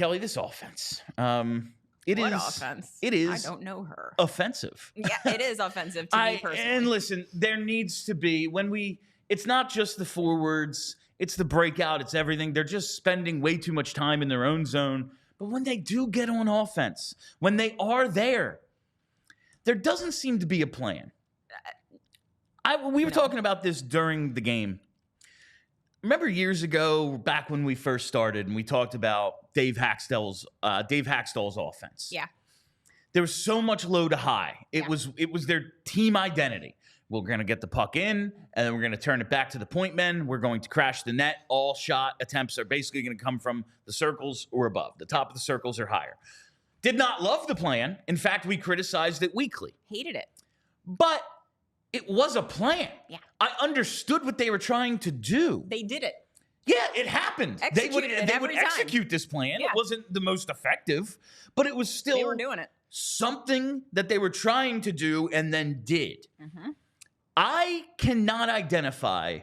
Kelly, this offense. What offense? It is. I don't know her. Offensive. Yeah, it is offensive to me personally. And listen, there needs to be it's not just the forwards, it's the breakout, it's everything. They're just spending way too much time in their own zone. But when they do get on offense, when they are there doesn't seem to be a plan. We were talking about this during the game. Remember years ago, back when we first started, and we talked about Dave Haxtell's offense. Yeah. There was so much low to high. It was their team identity. We're going to get the puck in, and then we're going to turn it back to the point men. We're going to crash the net. All shot attempts are basically going to come from the circles or above. The top of the circles or higher. Did not love the plan. In fact, we criticized it weekly. Hated it. But it was a plan. Yeah. I understood what they were trying to do. They did it. Yeah, it happened. They would execute this plan. Yeah. It wasn't the most effective, but it was still They were doing it. Something that they were trying to do and then did. Mm-hmm. I cannot identify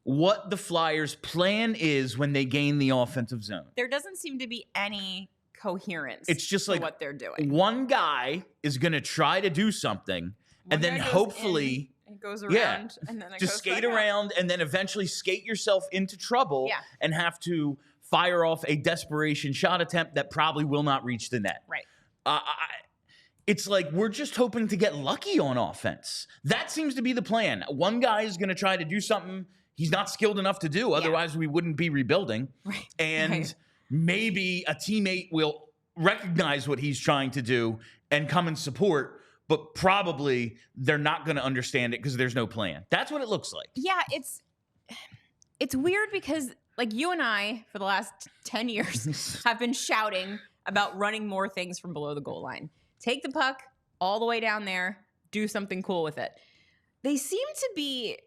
what the Flyers' plan is when they gain the offensive zone. There doesn't seem to be any coherence. It's just like what they're doing. One guy is going to try to do something, and then hopefully it goes around, and then it just goes skate back around, and then eventually skate yourself into trouble, and have to fire off a desperation shot attempt that probably will not reach the net. Right. It's like we're just hoping to get lucky on offense. That seems to be the plan. One guy is going to try to do something he's not skilled enough to do. Otherwise, we wouldn't be rebuilding. Right. And maybe a teammate will recognize what he's trying to do and come and support, but probably they're not going to understand it because there's no plan. That's what it looks like. Yeah, it's weird because like you and I for the last 10 years have been shouting about running more things from below the goal line. Take the puck all the way down there, do something cool with it. They seem to be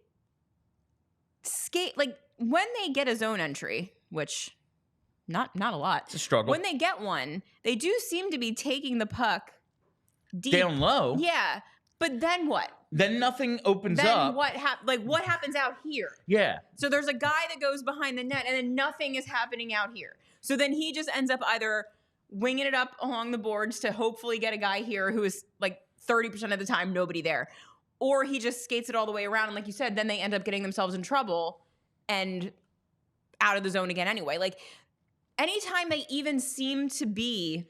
like when they get a zone entry, which not a lot. It's a struggle. When they get one, they do seem to be taking the puck deep. Down low. Yeah. But then what? Then nothing opens up. What happens out here? Yeah. So there's a guy that goes behind the net and then nothing is happening out here. So then he just ends up either winging it up along the boards to hopefully get a guy here who is like 30% of the time nobody there. Or he just skates it all the way around. And like you said, then they end up getting themselves in trouble and out of the zone again anyway. Like anytime they even seem to be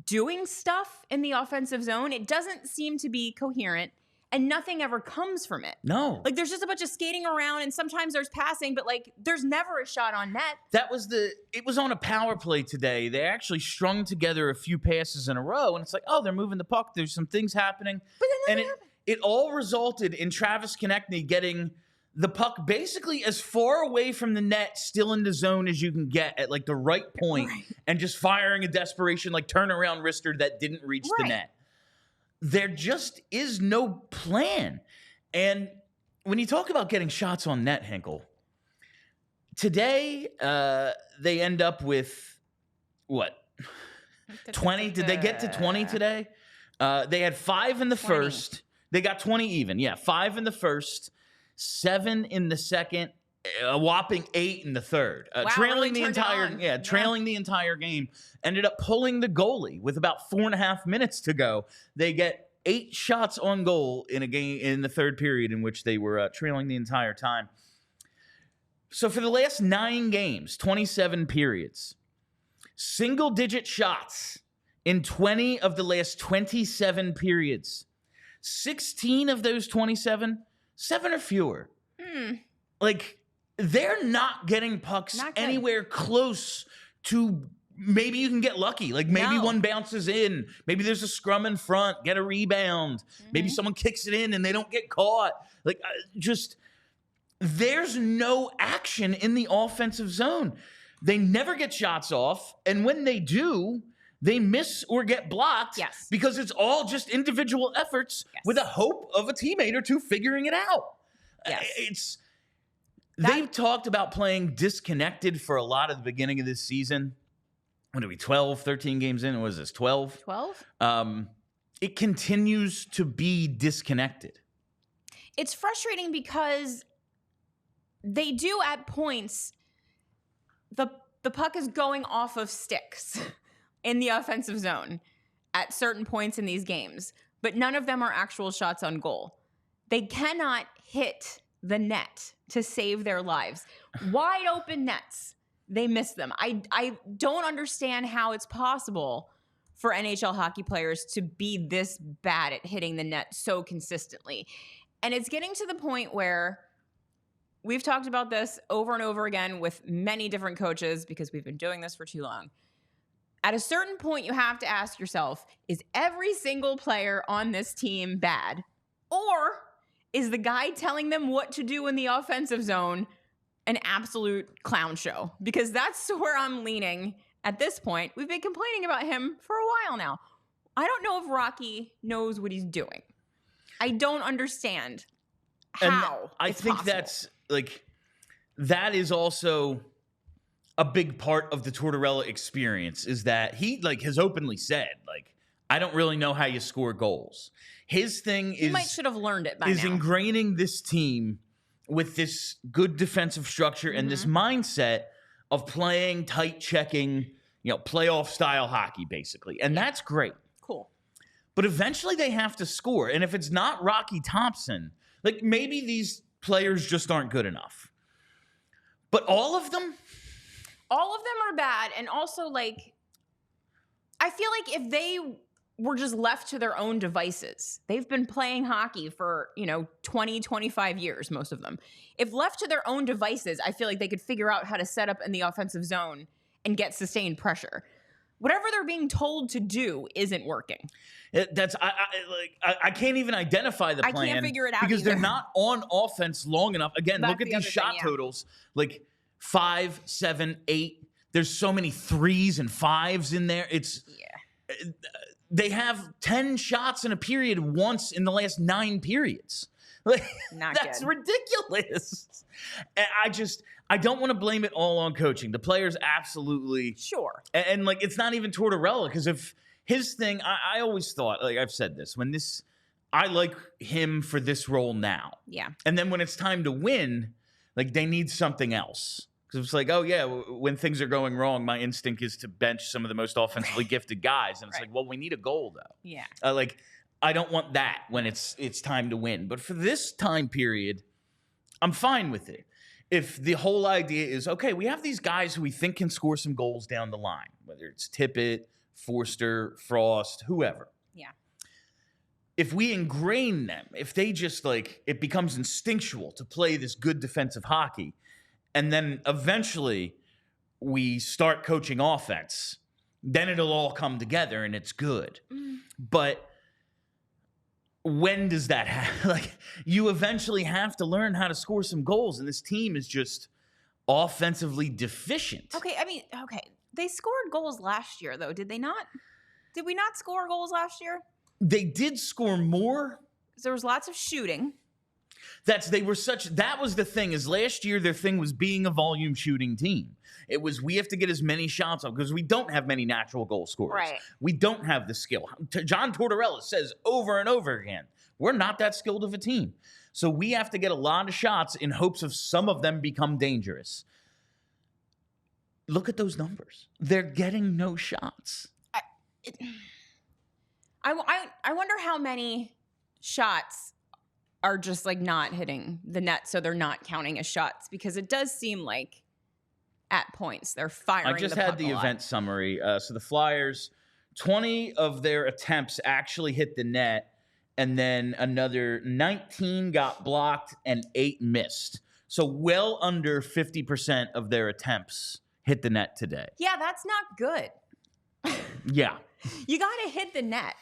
doing stuff in the offensive zone, it doesn't seem to be coherent and nothing ever comes from it. No. Like there's just a bunch of skating around and sometimes there's passing, but like there's never a shot on net. It was on a power play today. They actually strung together a few passes in a row and it's like, oh, they're moving the puck. There's some things happening. But then it all resulted in Travis Konechny getting the puck basically as far away from the net, still in the zone as you can get at like the right point, and just firing a desperation like turnaround wrister that didn't reach the net. There just is no plan. And when you talk about getting shots on net, Hinkle, today they end up with what? 20? Did they get to 20 today? They had 5 in the first. They got 20 even. Yeah, 5 in the first, 7 in the second, a whopping 8 in the third. Trailing the entire game. Ended up pulling the goalie with about 4.5 minutes to go. They get 8 shots on goal in a game in the third period in which they were trailing the entire time. So for the last 9 games, 27 periods, single-digit shots in 20 of the last 27 periods. 16 of those 27, 7 or fewer. Like, they're not getting pucks anywhere close to maybe you can get lucky. Like, maybe one bounces in. Maybe there's a scrum in front, get a rebound. Maybe someone kicks it in and they don't get caught. Like, there's no action in the offensive zone. They never get shots off. And when they do, they miss or get blocked because it's all just individual efforts with a hope of a teammate or two figuring it out. They've talked about playing disconnected for a lot of the beginning of this season. What are we, 12, 13 games in? What is this, 12? 12? It continues to be disconnected. It's frustrating because they do at points, the the puck is going off of sticks in the offensive zone at certain points in these games, but none of them are actual shots on goal. They cannot hit the net to save their lives. Wide open nets, they miss them. I don't understand how it's possible for NHL hockey players to be this bad at hitting the net so consistently. And it's getting to the point where we've talked about this over and over again with many different coaches because we've been doing this for too long. At a certain point, you have to ask yourself, is every single player on this team bad? Or is the guy telling them what to do in the offensive zone an absolute clown show? Because that's where I'm leaning at this point. We've been complaining about him for a while now. I don't know if Rocky knows what he's doing. I don't understand how. I think possible. that's like, that is also a big part of the Tortorella experience, is that he has openly said, I don't really know how you score goals. His thing he might should have learned it by now. Ingraining this team with this good defensive structure and this mindset of playing tight checking, playoff style hockey, basically. And that's great. Cool. But eventually they have to score. And if it's not Rocky Thompson, maybe these players just aren't good enough. But all of them are bad. And also, I feel like if they were just left to their own devices, they've been playing hockey for, 20, 25 years, most of them. If left to their own devices, I feel like they could figure out how to set up in the offensive zone and get sustained pressure. Whatever they're being told to do isn't working. I can't even identify the plan. I can't figure it out because either. They're not on offense long enough. Again, look at these shot totals, 5, 7, 8. There's so many 3s and 5s in there. They have 10 shots in a period once in the last 9 periods. That's good. Ridiculous. And I don't want to blame it all on coaching. The players absolutely. Sure. And it's not even Tortorella, because if his thing, I always thought, I've said this, I like him for this role now. Yeah. And then when it's time to win, they need something else. Because it's when things are going wrong, my instinct is to bench some of the most offensively gifted guys. And it's we need a goal, though. Yeah. I don't want that when it's time to win. But for this time period, I'm fine with it. If the whole idea is, okay, we have these guys who we think can score some goals down the line, whether it's Tippett, Forster, Frost, whoever. Yeah. If we ingrain them, if they just it becomes instinctual to play this good defensive hockey, and then eventually we start coaching offense, then it'll all come together and it's good. But when does that happen? You eventually have to learn how to score some goals, and this team is just offensively deficient. Okay, they scored goals last year, though, did they not? Did we not score goals last year? They did score more. There was lots of shooting. That was the thing, is last year their thing was being a volume shooting team. It was, we have to get as many shots up because we don't have many natural goal scorers. Right. We don't have the skill. John Tortorella says over and over again, we're not that skilled of a team. So we have to get a lot of shots in hopes of some of them become dangerous. Look at those numbers. They're getting no shots. I wonder how many shots are just not hitting the net, so they're not counting as shots, because it does seem like at points they're firing. I just the puck had the a lot. event summary. So the Flyers, 20 of their attempts actually hit the net, and then another 19 got blocked and 8 missed. So well under 50% of their attempts hit the net today. Yeah, that's not good. Yeah. You got to hit the net.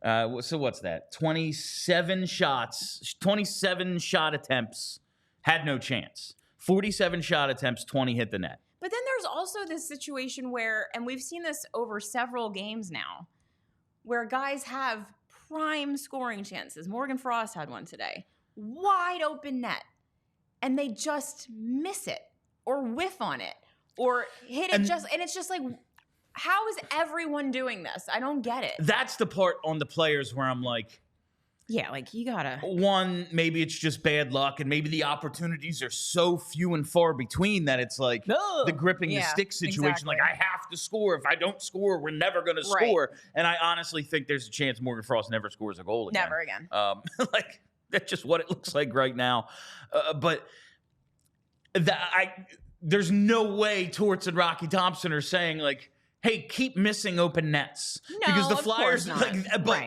So what's that? 27 shots, 27 shot attempts, had no chance. 47 shot attempts, 20 hit the net. But then there's also this situation where, and we've seen this over several games now, where guys have prime scoring chances. Morgan Frost had one today. Wide open net. And they just miss it or whiff on it or hit it and it's just how is everyone doing this? I don't get it. That's the part on the players where I'm like, Yeah, like you gotta. One, maybe it's just bad luck, and maybe the opportunities are so few and far between that it's like the gripping the stick situation. Exactly. Like, I have to score. If I don't score, we're never going to score. And I honestly think there's a chance Morgan Frost never scores a goal again. Never again. Like, that's just what it looks like right now. But there's no way Torts and Rocky Thompson are saying, like, hey, keep missing open nets. No, because the of Flyers, course not. but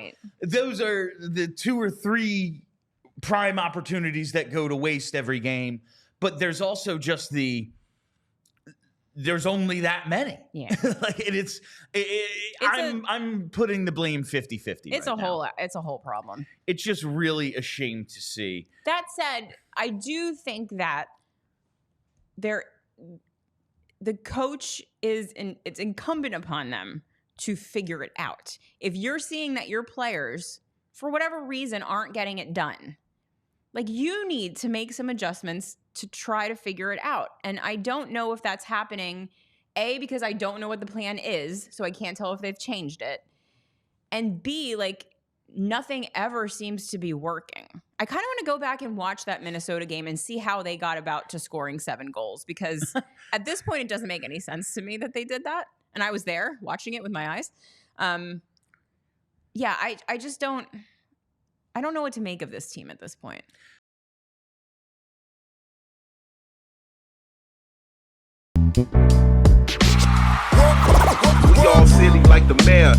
those are the 2 or 3 prime opportunities that go to waste every game. But there's also just there's only that many. Yeah. Like, I'm putting the blame 50-50. It's a whole problem. It's just really a shame to see. That said, I do think that the coach it's incumbent upon them to figure it out. If you're seeing that your players, for whatever reason, aren't getting it done, like, you need to make some adjustments to try to figure it out. And I don't know if that's happening, A, because I don't know what the plan is, so I can't tell if they've changed it. And B, like, nothing ever seems to be working. I kind of want to go back and watch that Minnesota game and see how they got about to scoring 7 goals, because at this point it doesn't make any sense to me that they did that. And I was there watching it with my eyes. Yeah, I just don't know what to make of this team at this point. We all silly like the mayor.